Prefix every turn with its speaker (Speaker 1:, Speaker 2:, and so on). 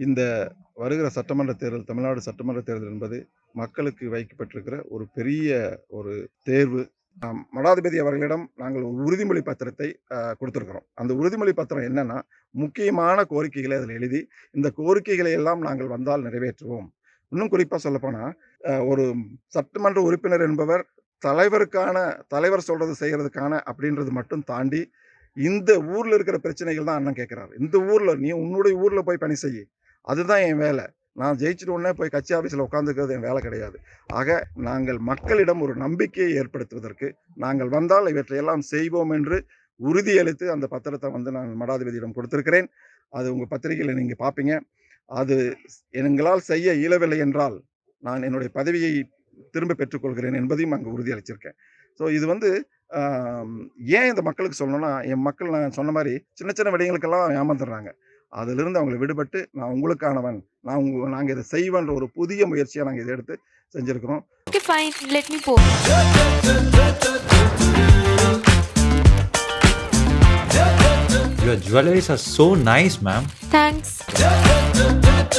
Speaker 1: இந்த வருகிற சட்டமன்ற தேர்தல், தமிழ்நாடு சட்டமன்ற தேர்தல் என்பது மக்களுக்கு வைக்கப்பட்டிருக்கிற ஒரு பெரிய ஒரு தேர்வு. மடாதிபதி அவர்களிடம் நாங்கள் ஒரு உறுதிமொழி பத்திரத்தை கொடுத்திருக்கிறோம். அந்த உறுதிமொழி பத்திரம் என்னன்னா, முக்கியமான கோரிக்கைகளை அதில் எழுதி, இந்த கோரிக்கைகளை எல்லாம் நாங்கள் வந்தால் நிறைவேற்றுவோம். இன்னும் குறிப்பா சொல்லப்போனா, ஒரு சட்டமன்ற உறுப்பினர் என்பவர் தலைவர் சொல்றது செய்யறதுக்கான அப்படின்றது மட்டும் தாண்டி, இந்த ஊர்ல இருக்கிற பிரச்சனைகள் தான் அண்ணன் கேட்கிறாரு. இந்த ஊர்ல நீ உன்னுடைய ஊர்ல போய் பணி செய்யி. அதுதான் என் வேலை. நான் ஜெயிச்சுட்ட உடனே போய் கட்சி ஆஃபீஸ்ல உட்கார்ந்துக்கிறது என் வேலை கிடையாது. ஆக நாங்கள் மக்களிடம் ஒரு நம்பிக்கையை ஏற்படுத்துவதற்கு, நாங்கள் வந்தால் இவற்றையெல்லாம் செய்வோம் என்று உறுதியளித்து அந்த பத்திரத்தை நான் மடாதிபதியிடம் கொடுத்திருக்கிறேன். அது உங்க பத்திரிகையில நீங்க பார்ப்பீங்க. அது எங்களால் செய்ய இயலவில்லை என்றால், நான் என்னுடைய பதவியை திரும்ப பெற்றுக்கொள்கிறேன் என்பதையும் அங்கு உறுதியளிச்சிருக்கேன். ஸோ இது அ ஏன் இந்த மக்களுக்கு சொல்லணும்னா, என் மக்கள் நான் சொன்ன மாரி சின்ன சின்ன விடயங்களுக்கெல்லாம் ஏமாந்துடுறாங்க. அதிலிருந்து அவங்கள விடுபட்டு, நான் உங்களுக்கானவன், நாங்க இத செய்வேன்ற ஒரு புதிய முயற்சியா நாங்க இத எடுத்து செஞ்சிருக்கிறோம்.
Speaker 2: Okay, fine. Let me pour.
Speaker 3: Your jewelries are so nice, ma'am.
Speaker 2: Thanks.